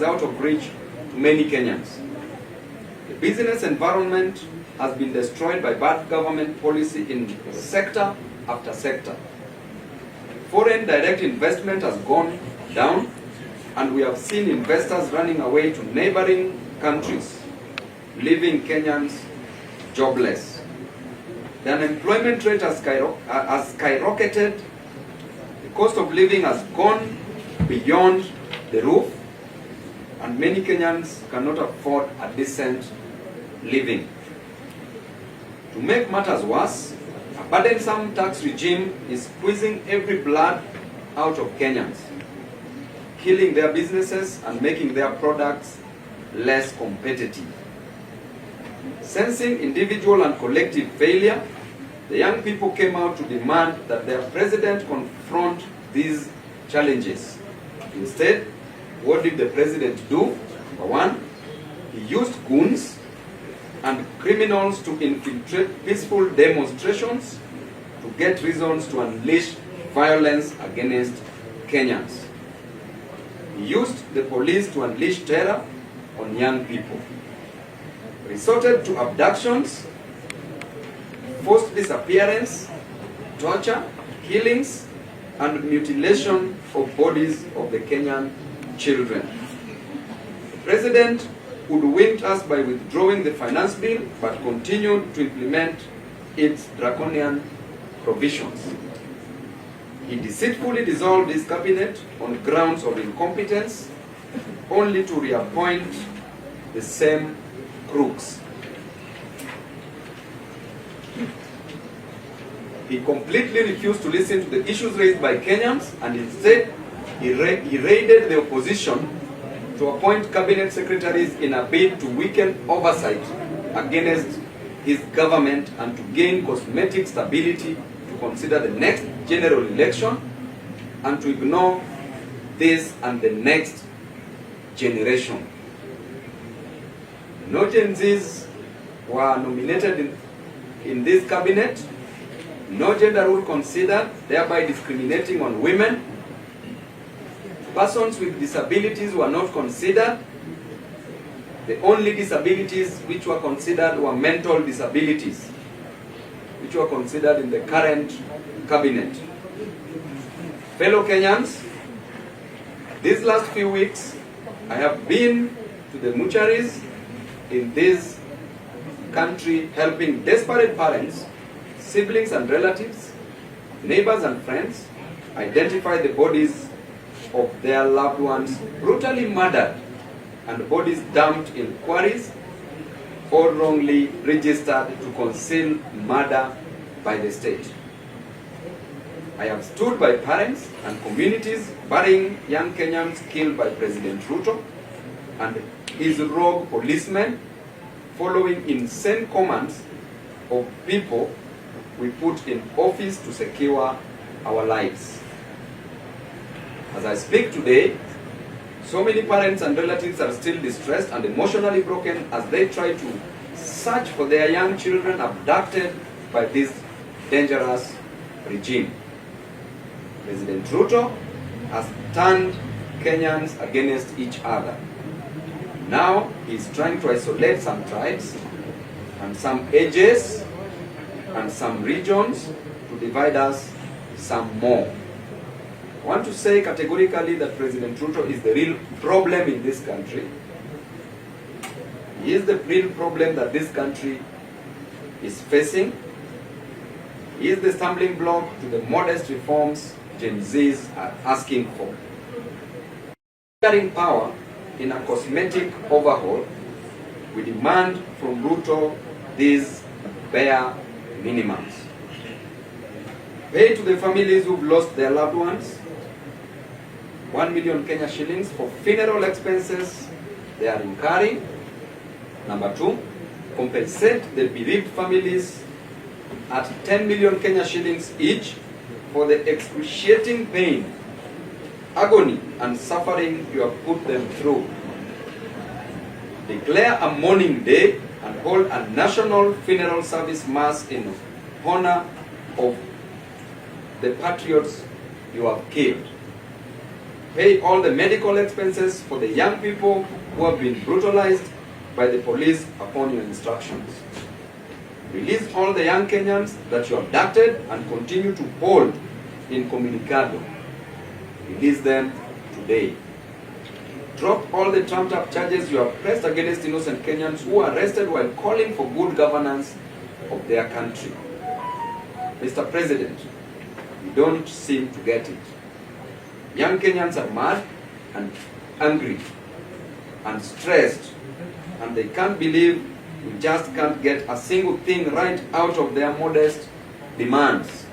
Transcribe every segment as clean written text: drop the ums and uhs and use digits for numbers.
out of reach to many Kenyans. The business environment has been destroyed by bad government policy in sector after sector. Foreign direct investment has gone down, and we have seen investors running away to neighboring countries, leaving Kenyans jobless. The unemployment rate has skyrocketed. The cost of living has gone beyond the roof, and many Kenyans cannot afford a decent living. To make matters worse, a burdensome tax regime is squeezing every blood out of Kenyans, killing their businesses and making their products less competitive. Sensing individual and collective failure, the young people came out to demand that their president confront these challenges. Instead, what did the president do? Number one, he used goons and criminals to infiltrate peaceful demonstrations to get reasons to unleash violence against Kenyans. He used the police to unleash terror on young people. Resorted to abductions, forced disappearance, torture, killings, and mutilation of bodies of the Kenyan children. The president hoodwinked us by withdrawing the finance bill, but continued to implement its draconian provisions. He deceitfully dissolved his cabinet on grounds of incompetence, only to reappoint the same crooks. He completely refused to listen to the issues raised by Kenyans, and instead he raided the opposition to appoint cabinet secretaries in a bid to weaken oversight against his government and to gain cosmetic stability to consider the next general election and to ignore this and the next generation. No Gen Zs were nominated in this cabinet, no gender rule considered, thereby discriminating on women. Persons with disabilities were not considered. The only disabilities which were considered were mental disabilities, which were considered in the current cabinet. Fellow Kenyans, these last few weeks, I have been to the mortuaries in this country helping desperate parents, siblings and relatives, neighbors and friends identify the bodies of their loved ones brutally murdered and bodies dumped in quarries or wrongly registered to conceal murder by the state. I have stood by parents and communities burying young Kenyans killed by President Ruto and his rogue policemen following insane commands of people we put in office to secure our lives. As I speak today, so many parents and relatives are still distressed and emotionally broken as they try to search for their young children abducted by this dangerous regime. President Ruto has turned Kenyans against each other. Now he is trying to isolate some tribes and some ages and some regions to divide us some more. I want to say categorically that President Ruto is the real problem in this country. He is the real problem that this country is facing. He is the stumbling block to the modest reforms Gen Zs are asking for. Carrying power in a cosmetic overhaul, we demand from Ruto these bare minimums. Pay to the families who've lost their loved ones 1 million Kenya shillings for funeral expenses they are incurring. Number 2, compensate the bereaved families at 10 million Kenya shillings each for the excruciating pain, agony, and suffering you have put them through. Declare a mourning day and hold a national funeral service mass in honor of the patriots you have killed. Pay all the medical expenses for the young people who have been brutalized by the police upon your instructions. Release all the young Kenyans that you abducted and continue to hold incommunicado. Release them today. Drop all the trumped-up charges you have pressed against innocent Kenyans who were arrested while calling for good governance of their country. Mr. President, you don't seem to get it. Young Kenyans are mad and angry and stressed, and they can't believe we just can't get a single thing right out of their modest demands.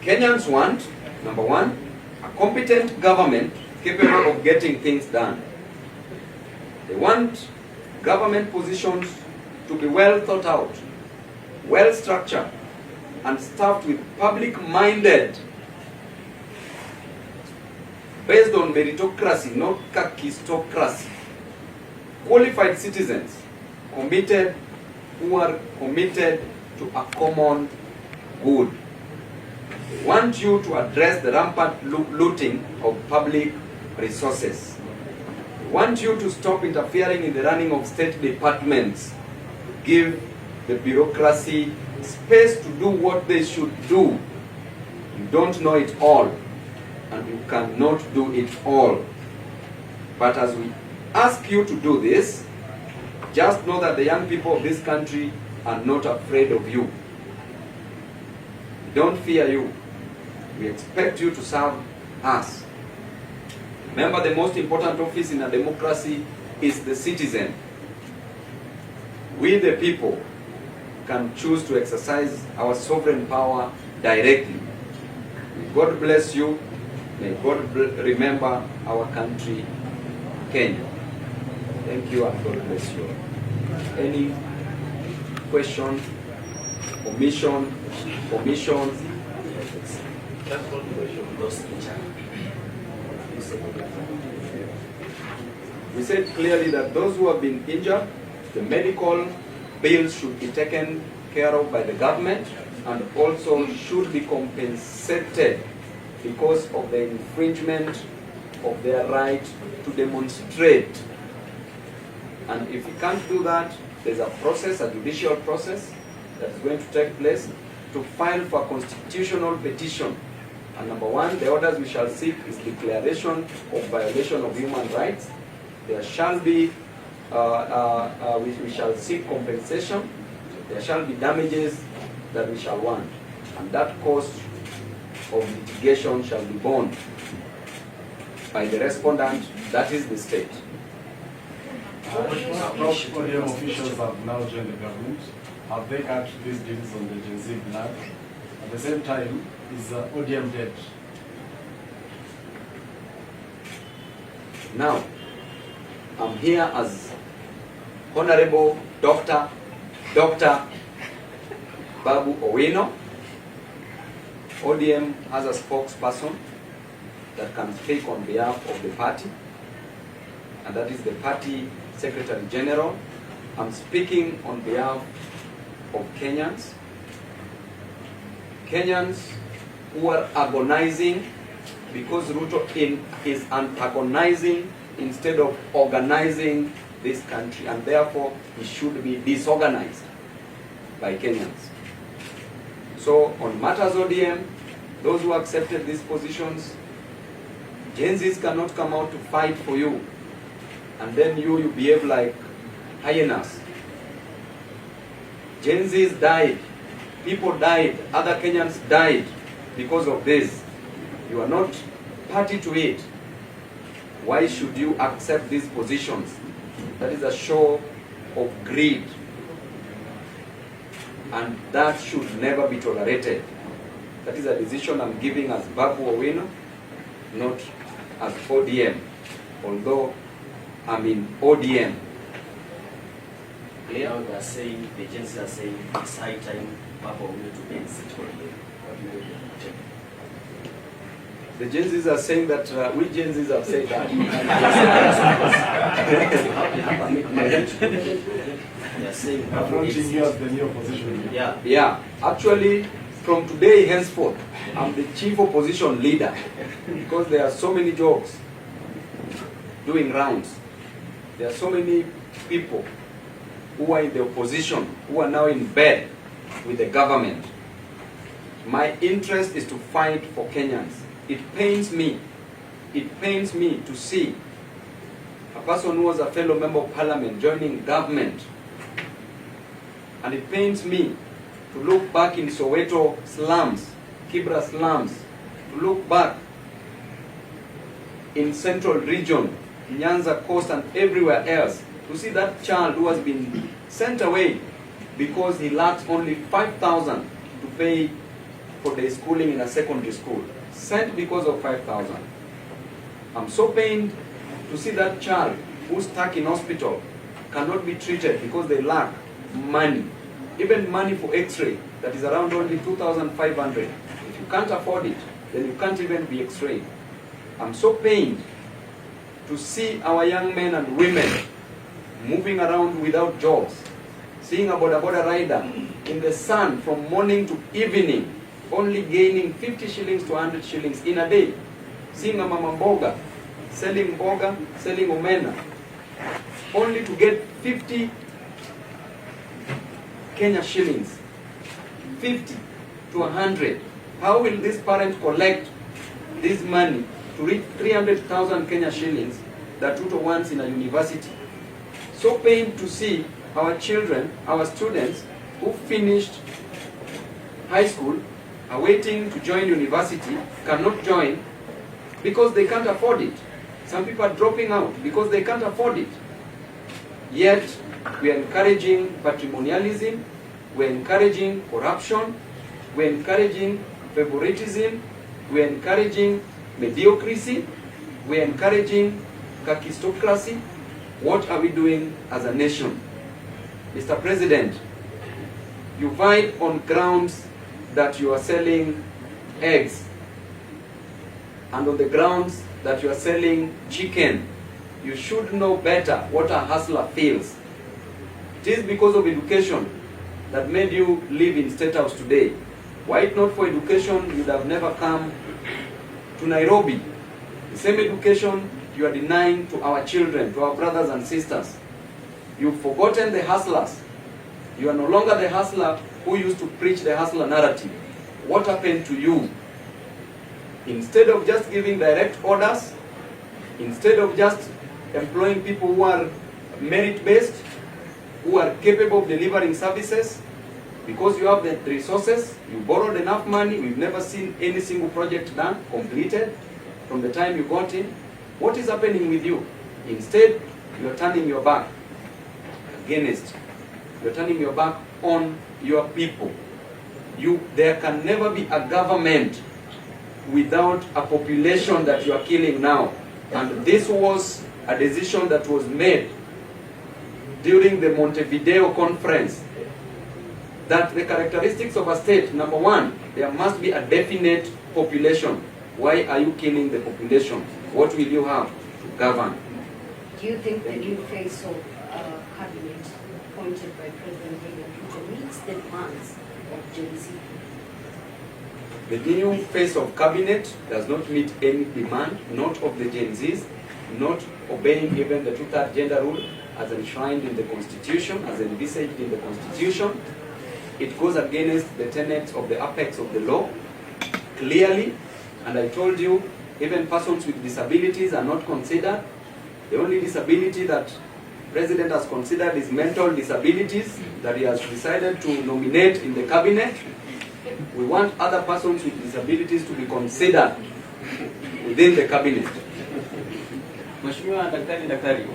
Kenyans want, number one, a competent government capable of getting things done. They want government positions to be well thought out, well structured, and staffed with public-minded, based on meritocracy, not kakistocracy, qualified citizens, who are committed to a common good. They want you to address the rampant looting of public resources. They want you to stop interfering in the running of state departments. Give the bureaucracy space to do what they should do. You don't know it all, and you cannot do it all. But as we ask you to do this, just know that the young people of this country are not afraid of you. We don't fear you. We expect you to serve us. Remember, the most important office in a democracy is the citizen. We, the people, can choose to exercise our sovereign power directly. May God bless you. May God remember our country, Kenya. Thank you, and God bless you. Any question, omission? We said clearly that those who have been injured, the medical bills should be taken care of by the government, and also should be compensated because of the infringement of their right to demonstrate. And if you can't do that, there's a process, a judicial process, that is going to take place to file for a constitutional petition. And number one, the orders we shall seek is declaration of violation of human rights. There shall be, we shall seek compensation. There shall be damages that we shall want. And that cost of litigation shall be borne by the respondent, that is the state. ODM officials have now joined the government. Have they cut these deals on the Gen Z blood? At the same time, is ODM dead? Now, I'm here as Honorable Dr. Babu Owino. ODM has a spokesperson that can speak on behalf of the party, and that is the party Secretary General. I'm speaking on behalf of Kenyans. Kenyans who are agonizing because Ruto is antagonizing instead of organizing this country, and therefore he should be disorganized by Kenyans. So on matters ODM, those who accepted these positions, Gen Zs cannot come out to fight for you, and then you behave like hyenas. Gen Zs died, people died, other Kenyans died because of this. You are not party to it. Why should you accept these positions? That is a show of greed, and that should never be tolerated. That is a decision I'm giving as Babu Owino, not as ODM, although I'm in ODM. Now they are saying, the agencies are saying it's high time Babu Owino to exit ODM. What do you take? The Gen Zs are saying that, we Gen Zs have said that. They are saying Approaching you as the new opposition. Yeah. Yeah, Actually, from today henceforth, I'm the chief opposition leader because there are so many jobs doing rounds. There are so many people who are in the opposition, who are now in bed with the government. My interest is to fight for Kenyans. It pains me to see a person who was a fellow member of parliament joining government. And it pains me to look back in Soweto slums, Kibra slums, to look back in central region, Nyanza coast and everywhere else, to see that child who has been sent away because he lacks only 5,000 to pay for their schooling in a secondary school. Sent because of 5,000. I'm so pained to see that child who's stuck in hospital cannot be treated because they lack money. Even money for x-ray, that is around only 2,500. If you can't afford it, then you can't even be x-rayed. I'm so pained to see our young men and women moving around without jobs, seeing a boda rider in the sun from morning to evening, only gaining 50 shillings to 100 shillings in a day, seeing a mama mboga, selling omena, only to get 50 Kenya shillings, 50 to 100. How will this parent collect this money to reach 300,000 Kenya shillings that Ruto wants in a university? So pained to see our children, our students who finished high school, are waiting to join university, cannot join because they can't afford it. Some people are dropping out because they can't afford it. Yet, we are encouraging patrimonialism, we are encouraging corruption, we are encouraging favoritism, we are encouraging mediocrity, we are encouraging kakistocracy. What are we doing as a nation? Mr. President, you fight on grounds that you are selling eggs and on the grounds that you are selling chicken. You should know better what a hustler feels. It is because of education that made you live in State House today. Were it not for education, you would have never come to Nairobi. The same education you are denying to our children, to our brothers and sisters. You've forgotten the hustlers. You are no longer the hustler who used to preach the hustler narrative. What happened to you? Instead of just giving direct orders, instead of just employing people who are merit-based, who are capable of delivering services, because you have the resources, you borrowed enough money, we've never seen any single project done, completed, from the time you got in. What is happening with you? Instead, you're turning your back against, you're turning your back on your people. There can never be a government without a population that you are killing now. And this was a decision that was made during the Montevideo conference, that the characteristics of a state, number one, there must be a definite population. Why are you killing the population? What will you have to govern? Do you think the new face of cabinet appointed by President Ruto meets the demands of Gen Z? The new face of cabinet does not meet any demand, not of the Gen Zs, not obeying even the 2/3 gender rule as enshrined in the Constitution, as envisaged in the Constitution. It goes against the tenets of the apex of the law, clearly. And I told you, even persons with disabilities are not considered. The only disability that President has considered is mental disabilities that he has decided to nominate in the cabinet. We want other persons with disabilities to be considered within the cabinet. Mheshimiwa Daktari,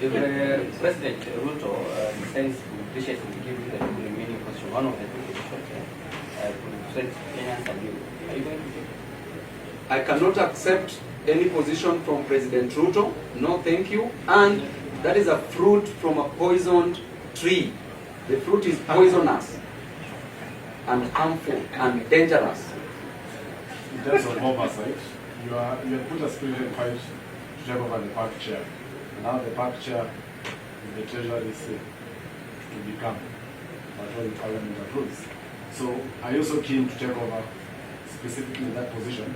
if President Ruto decides to graciously give you the remaining question, one of the two questions to represent Kenyans and you, are you going to take it? I cannot accept any position from President Ruto. No, thank you. And that is a fruit from a poisoned tree. The fruit is poisonous and harmful and dangerous. In terms of oversight, you have put a spirited fight to take over the park chair. Now the park chair is the treasury seat to become, but when the parliament approves. So are you also keen to take over specifically in that position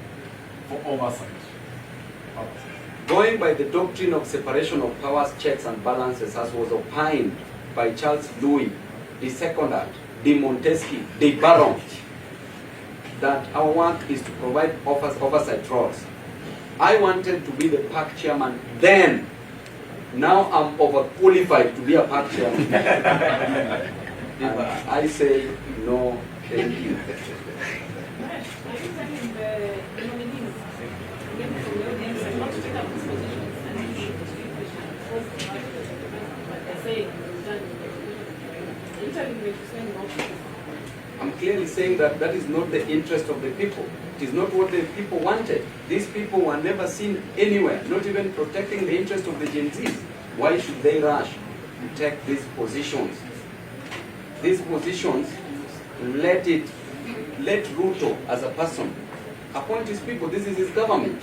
for oversight? Going by the doctrine of separation of powers, checks and balances as was opined by Charles Louis, de Secondat, de Montesquieu, de Baron, that our work is to provide oversight roles. I wanted to be the park chairman then. Now I'm overqualified to be a park chairman. And I say no, thank you. I'm clearly saying that that is not the interest of the people. It is not what the people wanted. These people were never seen anywhere, not even protecting the interest of the Gen Zs. Why should they rush to take these positions? These positions, let Ruto as a person appoint his people. This is his government.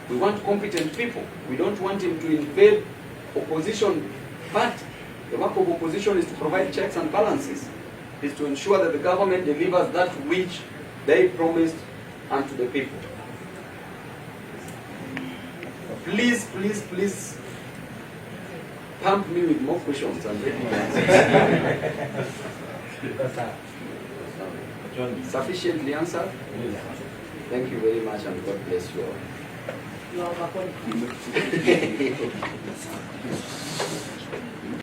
We want competent people. We don't want him to invade opposition, but the work of opposition is to provide checks and balances, is to ensure that the government delivers that which they promised unto the people. Please, please, please pump me with more questions and ready to answer. Sufficiently answered? Thank you very much and God bless you all. You are welcome.